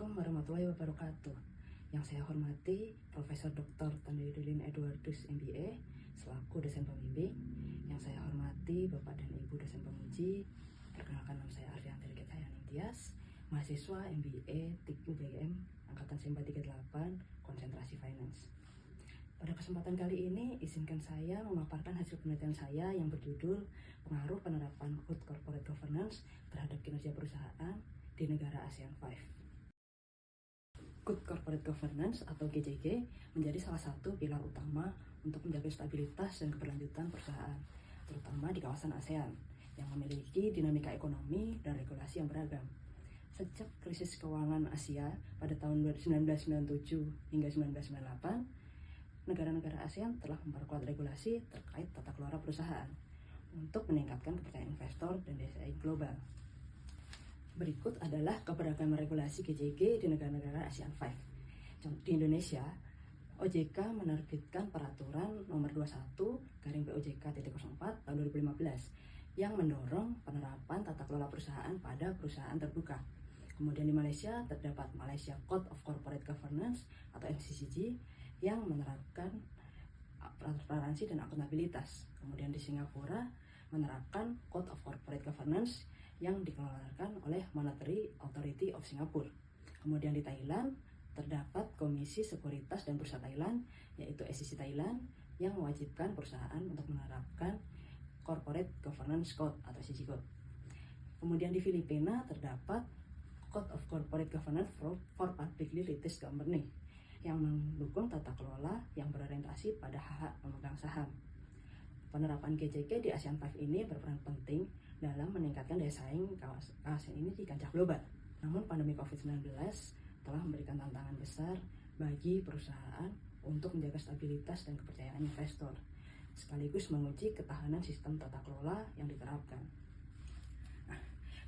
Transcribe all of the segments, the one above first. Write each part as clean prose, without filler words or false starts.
Assalamualaikum warahmatullahi wabarakatuh. Yang saya hormati Profesor Dr. Tandedulin Edwardus MBA selaku dosen pembimbing. Yang saya hormati Bapak dan Ibu dosen penguji. Perkenalkan, nama saya Ardianti Hayani Tias, mahasiswa MBA TIK UGM angkatan SIMPA 38 konsentrasi finance. Pada kesempatan kali ini, izinkan saya memaparkan hasil penelitian saya yang berjudul Pengaruh Penerapan Good Corporate Governance terhadap Kinerja Perusahaan di Negara ASEAN 5. Good Corporate Governance atau GCG menjadi salah satu pilar utama untuk menjaga stabilitas dan keberlanjutan perusahaan, terutama di kawasan ASEAN yang memiliki dinamika ekonomi dan regulasi yang beragam. Sejak krisis keuangan Asia pada tahun 1997 hingga 1998, negara-negara ASEAN telah memperkuat regulasi terkait tata kelola perusahaan untuk meningkatkan kepercayaan investor dan DSI global. Berikut adalah keberagaman regulasi GCG di negara-negara ASEAN 5. Di Indonesia, OJK menerbitkan peraturan nomor 21/POJK.04 tahun 2015 yang mendorong penerapan tata kelola perusahaan pada perusahaan terbuka. Kemudian di Malaysia terdapat Malaysia Code of Corporate Governance atau MCCG yang menerapkan transparansi dan akuntabilitas. Kemudian di Singapura menerapkan Code of Corporate Governance yang dikeluarkan oleh Monetary Authority of Singapore. Kemudian di Thailand terdapat Komisi Sekuritas dan Bursa Thailand, yaitu SEC Thailand, yang mewajibkan perusahaan untuk menerapkan Corporate Governance Code atau CG Code. Kemudian di Filipina terdapat Code of Corporate Governance for Publicly Listed Company yang mendukung tata kelola yang berorientasi pada hak pemegang saham. Penerapan GCG di ASEAN 5 ini berperan penting dalam meningkatkan daya saing kawasan ini di kancah global. Namun pandemi COVID-19 telah memberikan tantangan besar bagi perusahaan untuk menjaga stabilitas dan kepercayaan investor, sekaligus menguji ketahanan sistem tata kelola yang diterapkan.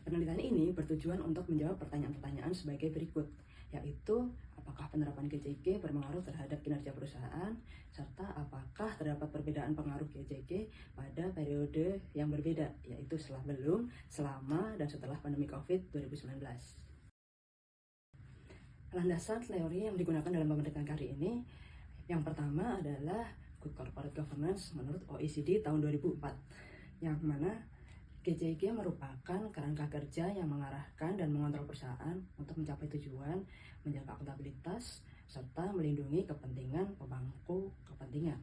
Penelitian ini bertujuan untuk menjawab pertanyaan-pertanyaan sebagai berikut, yaitu apakah penerapan GCG berpengaruh terhadap kinerja perusahaan, serta apakah terdapat perbedaan pengaruh GCG pada periode yang berbeda, yaitu sebelum, selama, dan setelah pandemi COVID-19. Landasan teori yang digunakan dalam penelitian kali ini, yang pertama adalah Good Corporate Governance menurut OECD tahun 2004, yang mana GCG merupakan kerangka kerja yang mengarahkan dan mengontrol perusahaan untuk mencapai tujuan menjaga akuntabilitas serta melindungi kepentingan pemangku kepentingan.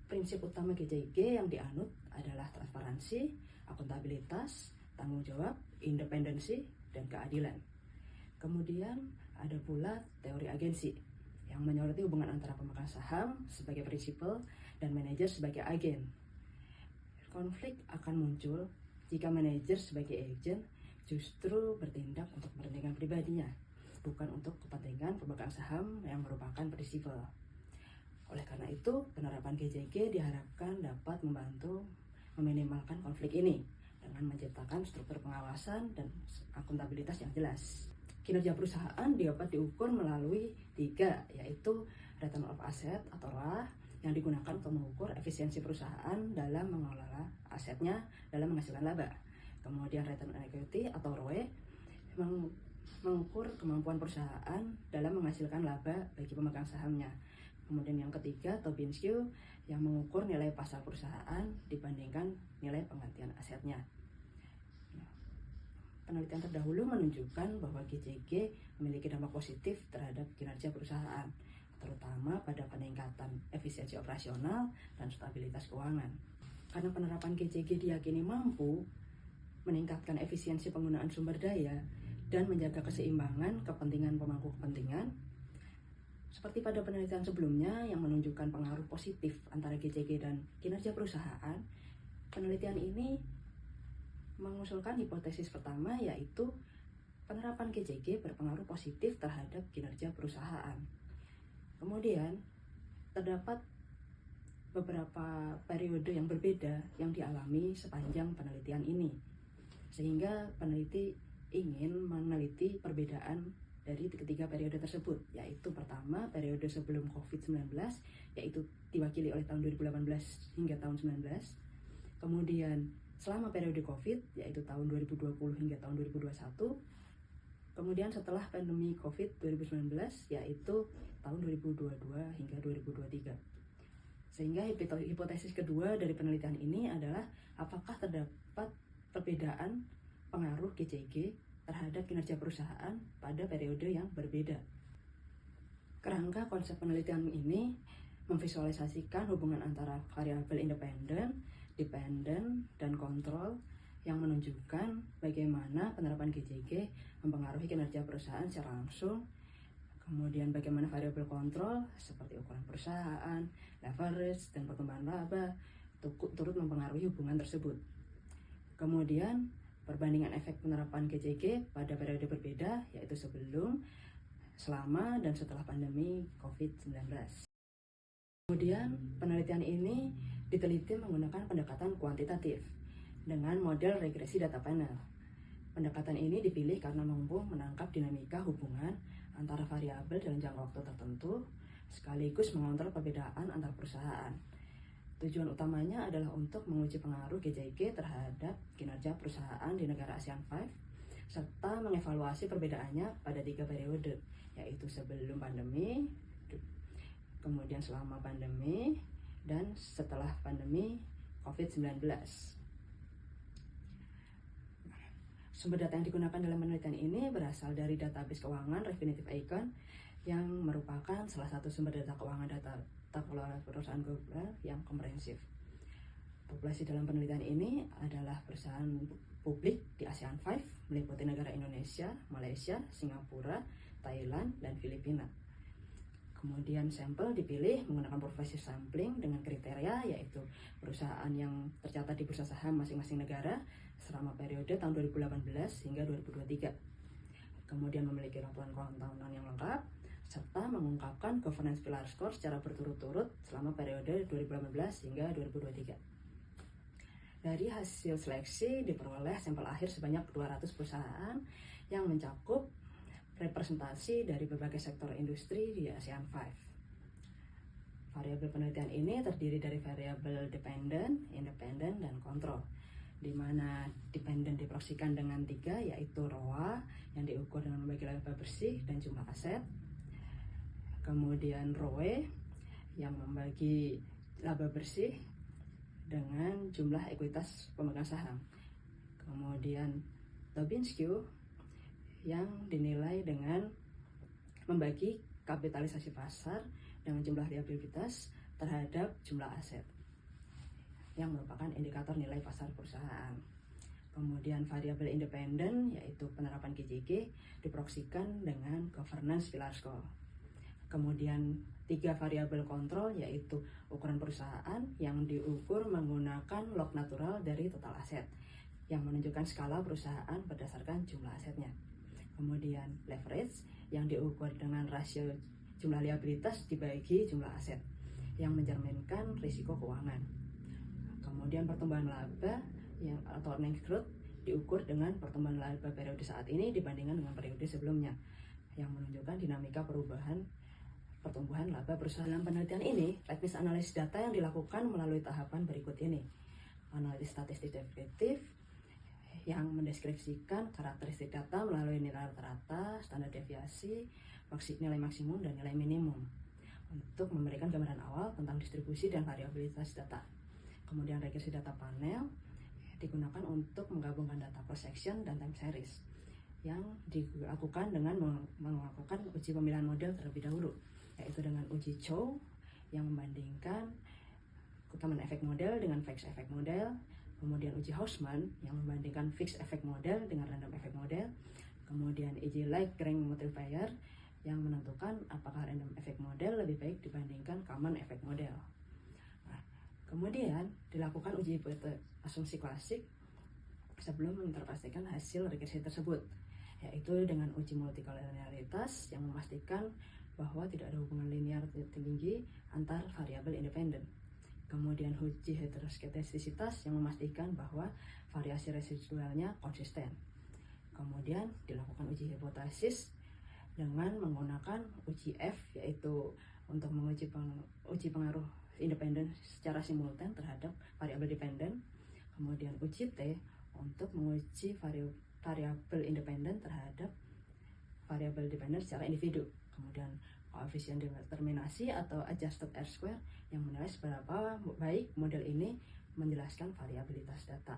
Prinsip utama GCG yang dianut adalah transparansi, akuntabilitas, tanggung jawab, independensi, dan keadilan. Kemudian ada pula teori agensi yang menyoroti hubungan antara pemegang saham sebagai prinsipal dan manajer sebagai agen. Konflik akan muncul jika manajer sebagai agen justru bertindak untuk kepentingan pribadinya, bukan untuk kepentingan pemegang saham yang merupakan prinsipal. Oleh karena itu, penerapan GCG diharapkan dapat membantu meminimalkan konflik ini dengan menciptakan struktur pengawasan dan akuntabilitas yang jelas. Kinerja perusahaan dapat diukur melalui 3, yaitu Return of Asset atau ROA, yang digunakan untuk mengukur efisiensi perusahaan dalam mengelola asetnya dalam menghasilkan laba. Kemudian Return on Equity atau ROE mengukur kemampuan perusahaan dalam menghasilkan laba bagi pemegang sahamnya. Kemudian yang ketiga Tobin-Skew yang mengukur nilai pasar perusahaan dibandingkan nilai penggantian asetnya. Penelitian terdahulu menunjukkan bahwa GCG memiliki dampak positif terhadap kinerja perusahaan, terutama pada peningkatan efisiensi operasional dan stabilitas keuangan. Karena penerapan GCG diyakini mampu meningkatkan efisiensi penggunaan sumber daya dan menjaga keseimbangan kepentingan pemangku kepentingan. Seperti pada penelitian sebelumnya yang menunjukkan pengaruh positif antara GCG dan kinerja perusahaan, penelitian ini mengusulkan hipotesis pertama, yaitu penerapan GCG berpengaruh positif terhadap kinerja perusahaan. Kemudian terdapat beberapa periode yang berbeda yang dialami sepanjang penelitian ini, sehingga peneliti ingin meneliti perbedaan dari ketiga periode tersebut, yaitu pertama periode sebelum COVID-19, yaitu diwakili oleh tahun 2018 hingga tahun 2019, kemudian selama periode COVID, yaitu tahun 2020 hingga tahun 2021, Kemudian setelah pandemi COVID 2019, yaitu tahun 2022 hingga 2023. Sehingga hipotesis kedua dari penelitian ini adalah apakah terdapat perbedaan pengaruh GCG terhadap kinerja perusahaan pada periode yang berbeda. Kerangka konsep penelitian ini memvisualisasikan hubungan antara variabel independen, dependen, dan kontrol yang menunjukkan bagaimana penerapan GCG mempengaruhi kinerja perusahaan secara langsung. Kemudian bagaimana variabel kontrol seperti ukuran perusahaan, leverage, dan pertumbuhan laba turut mempengaruhi hubungan tersebut. Kemudian perbandingan efek penerapan GCG pada periode berbeda, yaitu sebelum, selama, dan setelah pandemi COVID-19. Kemudian penelitian ini diteliti menggunakan pendekatan kuantitatif dengan model regresi data panel. Pendekatan ini dipilih karena mampu menangkap dinamika hubungan antara variabel dalam jangka waktu tertentu, sekaligus mengontrol perbedaan antar perusahaan. Tujuan utamanya adalah untuk menguji pengaruh GCG terhadap kinerja perusahaan di negara ASEAN 5, serta mengevaluasi perbedaannya pada 3 periode, yaitu sebelum pandemi, kemudian selama pandemi, dan setelah pandemi COVID-19. Sumber data yang digunakan dalam penelitian ini berasal dari database keuangan Refinitiv Icon yang merupakan salah satu sumber data keuangan data kelola perusahaan global yang komprehensif. Populasi dalam penelitian ini adalah perusahaan publik di ASEAN 5 meliputi negara Indonesia, Malaysia, Singapura, Thailand, dan Filipina. Kemudian sampel dipilih menggunakan progressive sampling dengan kriteria yaitu perusahaan yang tercatat di bursa saham masing-masing negara selama periode tahun 2018 hingga 2023. Kemudian memiliki laporan keuangan tahunan yang lengkap, serta mengungkapkan governance pillar score secara berturut-turut selama periode 2018 hingga 2023. Dari hasil seleksi diperoleh sampel akhir sebanyak 200 perusahaan yang mencakup representasi dari berbagai sektor industri di ASEAN 5. Variabel penelitian ini terdiri dari variabel dependen, independen, dan kontrol, di mana dependen diproyeksikan dengan 3, yaitu ROA yang diukur dengan membagi laba bersih dan jumlah aset. Kemudian ROE yang membagi laba bersih dengan jumlah ekuitas pemegang saham. Kemudian Tobin Skew yang dinilai dengan membagi kapitalisasi pasar dengan jumlah liabilitas terhadap jumlah aset, yang merupakan indikator nilai pasar perusahaan. Kemudian variabel independen yaitu penerapan GCG diproyeksikan dengan governance pillar score. Kemudian 3 variabel kontrol yaitu ukuran perusahaan yang diukur menggunakan log natural dari total aset yang menunjukkan skala perusahaan berdasarkan jumlah asetnya. Kemudian leverage yang diukur dengan rasio jumlah liabilitas dibagi jumlah aset yang mencerminkan risiko keuangan. Kemudian pertumbuhan laba atau earnings growth diukur dengan pertumbuhan laba periode saat ini dibandingkan dengan periode sebelumnya yang menunjukkan dinamika perubahan pertumbuhan laba perusahaan. Dalam penelitian ini, teknis analisis data yang dilakukan melalui tahapan berikut ini: analisis statistik deskriptif yang mendeskripsikan karakteristik data melalui nilai rata-rata, standar deviasi, nilai maksimum, dan nilai minimum untuk memberikan gambaran awal tentang distribusi dan variabilitas data. Kemudian regresi data panel digunakan untuk menggabungkan data cross section dan time series yang dilakukan dengan melakukan uji pemilihan model terlebih dahulu, yaitu dengan uji Chow yang membandingkan common effect model dengan fixed effect model, kemudian uji Hausman yang membandingkan fixed effect model dengan random effect model, kemudian uji Lagrange multiplier yang menentukan apakah random effect model lebih baik dibandingkan common effect model. Nah, kemudian dilakukan uji asumsi klasik sebelum menginterpretasikan hasil regresi tersebut, yaitu dengan uji multikolonialitas yang memastikan bahwa tidak ada hubungan linear tinggi antar variabel independen. Kemudian uji heteroskedastisitas yang memastikan bahwa variasi residualnya konsisten. Kemudian dilakukan uji hipotesis dengan menggunakan uji F, yaitu untuk menguji pengaruh independen secara simultan terhadap variabel dependen. Kemudian uji T untuk menguji variabel independen terhadap variable dependent secara individu. Kemudian koefisien determinasi atau adjusted R-square yang menilai seberapa baik model ini menjelaskan variabilitas data.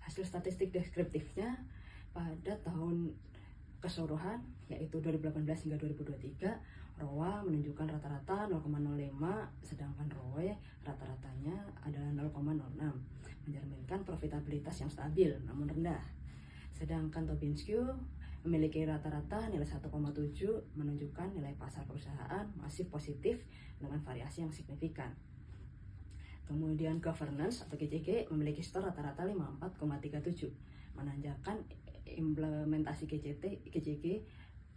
Hasil statistik deskriptifnya pada tahun keseluruhan yaitu 2018 hingga 2023, ROA menunjukkan rata-rata 0,05, sedangkan ROE rata-ratanya adalah 0,06, mencerminkan profitabilitas yang stabil namun rendah. Sedangkan Tobin-Skew memiliki rata-rata nilai 1,7, menunjukkan nilai pasar perusahaan masih positif dengan variasi yang signifikan. Kemudian governance atau GCG memiliki skor rata-rata 54,37, menandakan implementasi GCG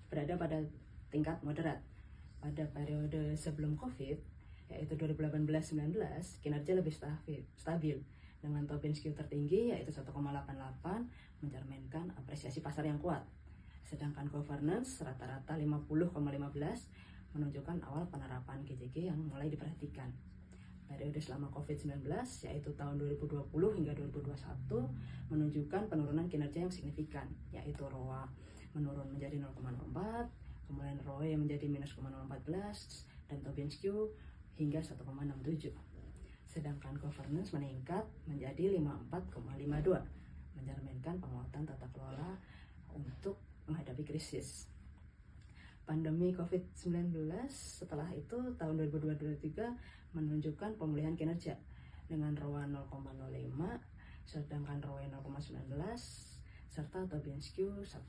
berada pada tingkat moderat. Pada periode sebelum COVID, yaitu 2018-19, kinerja lebih stabil dengan Tobin-Skew tertinggi yaitu 1,88, mencerminkan apresiasi pasar yang kuat. Sedangkan governance rata-rata 50,15, menunjukkan awal penerapan GCG yang mulai diperhatikan. Periode selama COVID-19 yaitu tahun 2020 hingga 2021 menunjukkan penurunan kinerja yang signifikan, yaitu ROA menurun menjadi 0,04, kemudian ROE menjadi minus 0,14, dan Tobin-Skew hingga 1,67. Sedangkan governance meningkat menjadi 54,52, mencerminkan penguatan tata kelola untuk menghadapi krisis. Pandemi COVID-19 setelah itu tahun 2022-2023 menunjukkan pemulihan kinerja dengan ROA 0,05, sedangkan ROE 0,19, serta Tobin-Skew 1,55.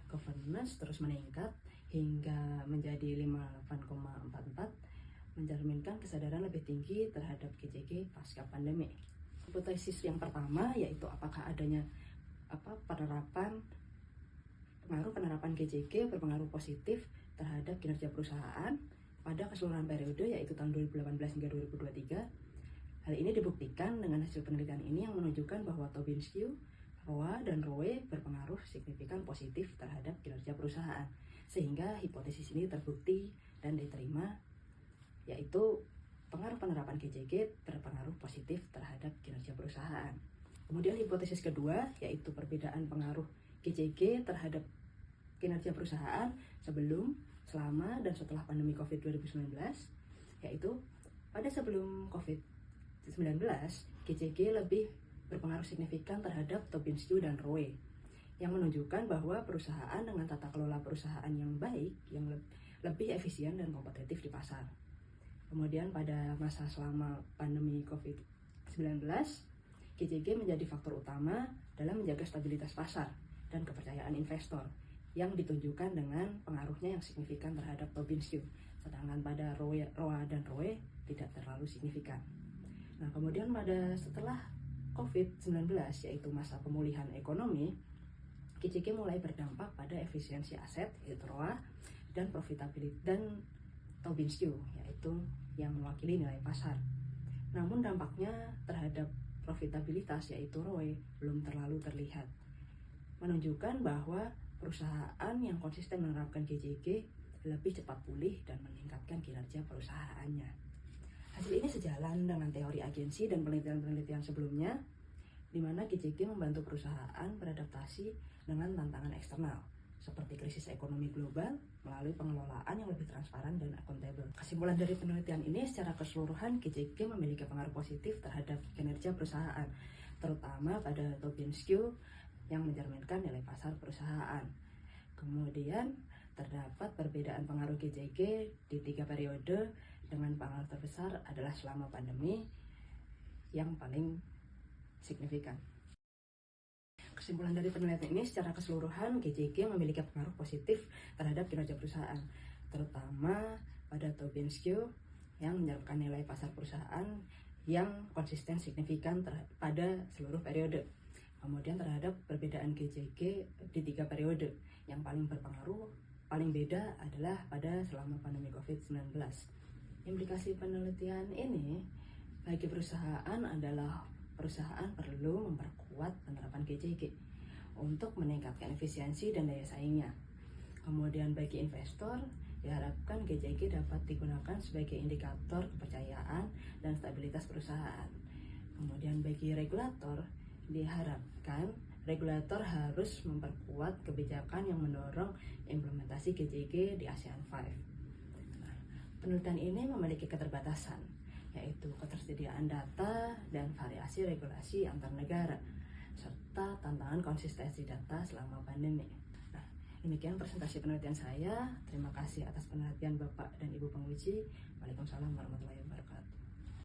Governance terus meningkat hingga menjadi 58,44, mencerminkan kesadaran lebih tinggi terhadap GCG pasca pandemi. Hipotesis yang pertama yaitu apakah adanya penerapan GCG berpengaruh positif terhadap kinerja perusahaan pada keseluruhan periode yaitu tahun 2018 hingga 2023. Hal ini dibuktikan dengan hasil penelitian ini yang menunjukkan bahwa Tobin-Skew, ROA, dan ROE berpengaruh signifikan positif terhadap kinerja perusahaan, sehingga hipotesis ini terbukti dan diterima, yaitu pengaruh penerapan GCG berpengaruh positif terhadap kinerja perusahaan. Kemudian hipotesis kedua yaitu perbedaan pengaruh GCG terhadap kinerja perusahaan sebelum, selama, dan setelah pandemi COVID 2019, yaitu pada sebelum COVID-19, GCG lebih berpengaruh signifikan terhadap Tobin-Skew dan ROE, yang menunjukkan bahwa perusahaan dengan tata kelola perusahaan yang baik, yang lebih efisien dan kompetitif di pasar. Kemudian pada masa selama pandemi COVID-19, GCG menjadi faktor utama dalam menjaga stabilitas pasar dan kepercayaan investor, yang ditunjukkan dengan pengaruhnya yang signifikan terhadap Tobin-Skew, sedangkan pada ROA dan ROE tidak terlalu signifikan. Nah, kemudian setelah COVID-19 yaitu masa pemulihan ekonomi, GCG mulai berdampak pada efisiensi aset yaitu ROA dan profitabilitas dan Tobin-Skew yaitu yang mewakili nilai pasar. Namun dampaknya terhadap profitabilitas yaitu ROE belum terlalu terlihat, menunjukkan bahwa perusahaan yang konsisten menerapkan GCG lebih cepat pulih dan meningkatkan kinerja perusahaannya. Hasil ini sejalan dengan teori agensi dan penelitian-penelitian sebelumnya, di mana GCG membantu perusahaan beradaptasi dengan tantangan eksternal, seperti krisis ekonomi global melalui pengelolaan yang lebih transparan dan akuntabel. Kesimpulan dari penelitian ini, secara keseluruhan GCG memiliki pengaruh positif terhadap kinerja perusahaan, terutama pada Tobin-Skew yang mencerminkan nilai pasar perusahaan. Kemudian terdapat perbedaan pengaruh GCG di 3 periode, dengan pengaruh terbesar adalah selama pandemi yang paling signifikan. Kesimpulan dari penelitian ini, secara keseluruhan GCG memiliki pengaruh positif terhadap kinerja perusahaan, terutama pada Tobin-Skew yang mencerminkan nilai pasar perusahaan yang konsisten signifikan pada seluruh periode. Kemudian terhadap perbedaan GCG di 3 periode, yang paling beda adalah pada selama pandemi COVID-19. Implikasi penelitian ini bagi perusahaan adalah perusahaan perlu memperkuat penerapan GCG untuk meningkatkan efisiensi dan daya saingnya. Kemudian bagi investor, diharapkan GCG dapat digunakan sebagai indikator kepercayaan dan stabilitas perusahaan. Kemudian bagi regulator, diharapkan regulator harus memperkuat kebijakan yang mendorong implementasi GJG di ASEAN 5. Nah, penelitian ini memiliki keterbatasan, yaitu ketersediaan data dan variasi regulasi antar negara, serta tantangan konsistensi data selama pandemi. Nah, demikian presentasi penelitian saya. Terima kasih atas perhatian Bapak dan Ibu penguji. Waalaikumsalam warahmatullahi wabarakatuh.